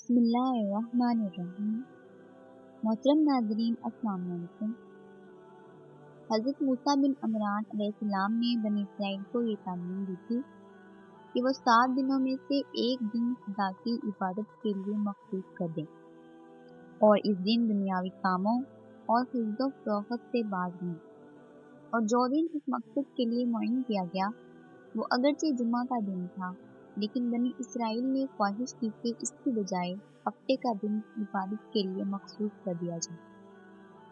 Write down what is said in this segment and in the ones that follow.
بسم اللہ الرحمن الرحیم۔ محترم ناظرین، السلام علیکم۔ حضرت موسیٰ بن عمران علیہ السلام نے بنی اسرائیل کو یہ تعلیم دی تھی کہ وہ 7 دنوں میں سے ایک دن خدا کی عبادت کے لیے مخصوص کر دیں اور اس دن دنیاوی کاموں اور خرید و فروخت سے باز رہیں، اور جو دن اس مقصد کے لیے معین کیا گیا وہ اگرچہ جمعہ کا دن تھا، لیکن بنی اسرائیل نے خواہش کی کہ اس کی بجائے ہفتے کا دن عبادت کے لیے مخصوص کر دیا جائے۔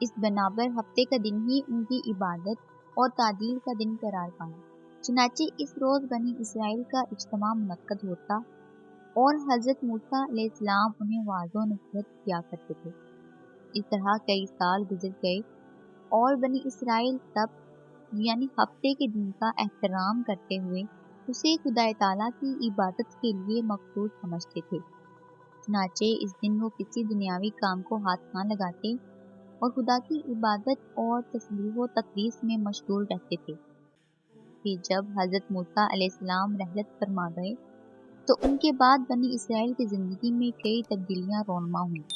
اس بنا پر ہفتے کا دن ہی ان کی عبادت اور تعدیل کا دن قرار پایا۔ چنانچہ اس روز بنی اسرائیل کا اجتماع منعقد ہوتا اور حضرت موسیٰ علیہ السلام انہیں واعظ و نصیحت کیا کرتے تھے۔ اس طرح کئی سال گزر گئے اور بنی اسرائیل تب یعنی ہفتے کے دن کا احترام کرتے ہوئے اسے خدا تعالیٰ کی عبادت کے لیے مخصوص سمجھتے تھے۔ چنانچہ اس دن وہ کسی دنیاوی کام کو ہاتھ نہ لگاتے اور خدا کی عبادت اور تسبیح و تقدیس میں مشغول رہتے تھے۔ پھر جب حضرت موسیٰ علیہ السلام رحلت فرما گئے تو ان کے بعد بنی اسرائیل کی زندگی میں کئی تبدیلیاں رونما ہوئیں،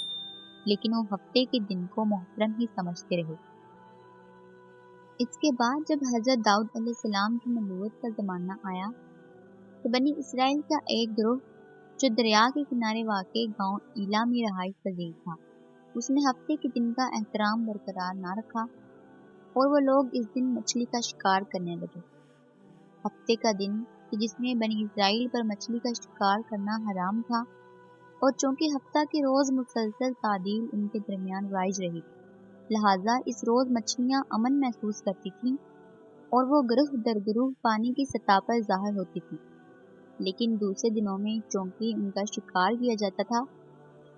لیکن وہ ہفتے کے دن کو محترم ہی سمجھتے رہے۔ اس کے بعد جب حضرت داؤد علیہ السلام کی نبوت کا زمانہ آیا تو بنی اسرائیل کا ایک گروہ جو دریا کے کنارے واقع گاؤں ایلا میں رہائش پذیر تھا، اس نے ہفتے کے دن کا احترام برقرار نہ رکھا اور وہ لوگ اس دن مچھلی کا شکار کرنے لگے۔ ہفتے کا دن کہ جس میں بنی اسرائیل پر مچھلی کا شکار کرنا حرام تھا، اور چونکہ ہفتہ کے روز مسلسل تعدیل ان کے درمیان رائج رہی، لہٰذا اس روز مچھلیاں امن محسوس کرتی تھیں اور وہ گروہ در گروہ پانی کی سطح پر ظاہر ہوتی تھیں، لیکن دوسرے دنوں میں چونکہ ان کا شکار کیا جاتا تھا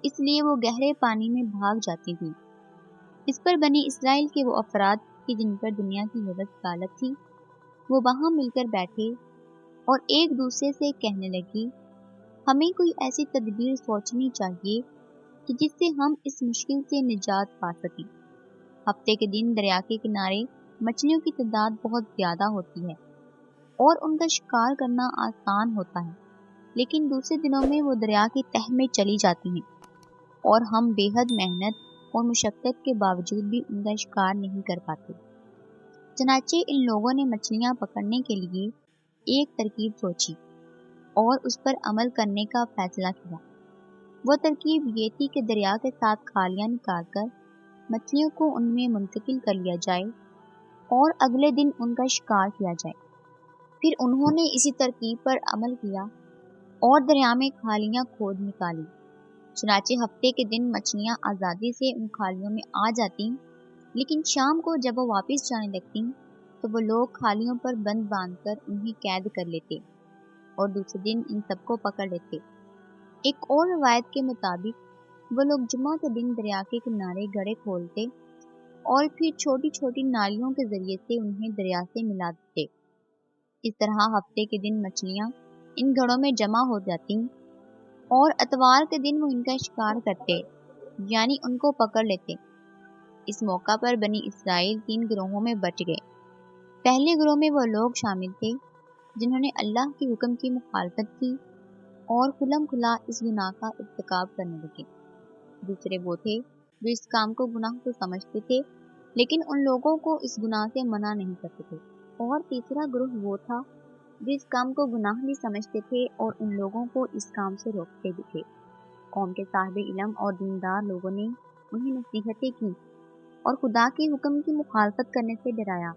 اس لیے وہ گہرے پانی میں بھاگ جاتی تھیں۔ اس پر بنی اسرائیل کے وہ افراد کہ جن پر دنیا کی غلط غالب تھی، وہ وہاں مل کر بیٹھے اور ایک دوسرے سے کہنے لگی، ہمیں کوئی ایسی تدبیر سوچنی چاہیے کہ جس سے ہم اس مشکل سے نجات پا سکیں۔ ہفتے کے دن دریا کے کنارے مچھلیوں کی تعداد بہت زیادہ ہوتی ہے اور ان کا شکار کرنا آسان ہوتا ہے، لیکن دوسرے دنوں میں وہ دریا کی تہہ میں چلی جاتی ہیں اور ہم بے حد محنت اور مشقت کے باوجود بھی ان کا شکار نہیں کر پاتے۔ چنانچہ ان لوگوں نے مچھلیاں پکڑنے کے لیے ایک ترکیب سوچی اور اس پر عمل کرنے کا فیصلہ کیا۔ وہ ترکیب یہ تھی کہ دریا کے ساتھ کھالیاں نکال کر مچھلیوں کو ان میں منتقل کر لیا جائے اور اگلے دن ان کا شکار کیا جائے۔ پھر انہوں نے اسی ترکیب پر عمل کیا اور دریا میں کھالیاں کھود نکالی۔ چنانچہ ہفتے کے دن مچھلیاں آزادی سے ان کھالیوں میں آ جاتی، لیکن شام کو جب وہ واپس جانے لگتی تو وہ لوگ کھالیوں پر بند باندھ کر انہیں قید کر لیتے اور دوسرے دن ان سب کو پکڑ لیتے۔ ایک اور روایت کے مطابق وہ لوگ جمعہ کے دن دریا کے کنارے گڑھے کھولتے اور پھر چھوٹی چھوٹی نالیوں کے ذریعے سے انہیں دریا سے ملا دیتے۔ اس طرح ہفتے کے دن مچھلیاں ان گھڑوں میں جمع ہو جاتی اور اتوار کے دن وہ ان کا شکار کرتے یعنی ان کو پکڑ لیتے۔ اس موقع پر بنی اسرائیل 3 گروہوں میں بٹ گئے۔ پہلے گروہ میں وہ لوگ شامل تھے جنہوں نے اللہ کے حکم کی مخالفت کی اور کھلم کھلا اس گناہ کا ارتکاب کرنے لگے۔ دوسرے وہ تھے جو اس کام کو گناہ تو سمجھتے تھے لیکن ان لوگوں کو اس گناہ سے منع نہیں کرتے تھے، اور تیسرا گروہ وہ تھا جو اس کام کو گناہ بھی سمجھتے تھے اور ان لوگوں کو اس کام سے روکتے بھی تھے۔ قوم کے صاحب علم اور دیندار لوگوں نے انہیں نصیحتیں کی اور خدا کے حکم کی مخالفت کرنے سے ڈرایا،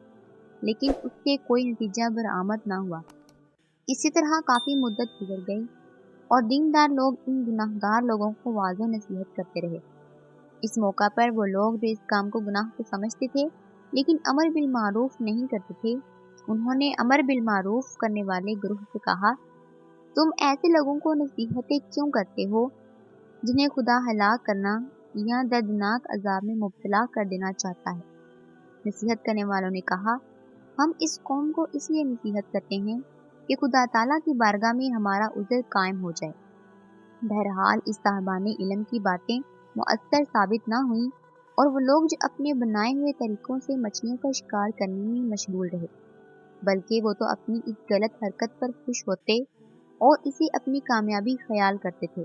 لیکن اس سے کوئی نتیجہ برآمد نہ ہوا۔ اسی طرح کافی مدت گزر گئی اور دیندار لوگ ان گناہ گار لوگوں کو واعظ و نصیحت کرتے رہے۔ اس موقع پر وہ لوگ جو اس کام کو گناہ تو سمجھتے تھے لیکن امر بالمعروف نہیں کرتے تھے، انہوں نے امر بالمعروف کرنے والے گروہ سے کہا، تم ایسے لوگوں کو نصیحتیں کیوں کرتے ہو جنہیں خدا ہلاک کرنا یا دردناک عذاب میں مبتلا کر دینا چاہتا ہے؟ نصیحت کرنے والوں نے کہا، ہم اس قوم کو اس لیے نصیحت کرتے ہیں کہ خدا تعالیٰ کی بارگاہ میں ہمارا عذر قائم ہو جائے۔ بہرحال اس صاحبان علم کی باتیں مؤثر ثابت نہ ہوئیں اور وہ لوگ جو اپنے بنائے ہوئے طریقوں سے مچھلیوں کا شکار کرنے میں مشغول رہے، بلکہ وہ تو اپنی اس غلط حرکت پر خوش ہوتے اور اسے اپنی کامیابی خیال کرتے تھے۔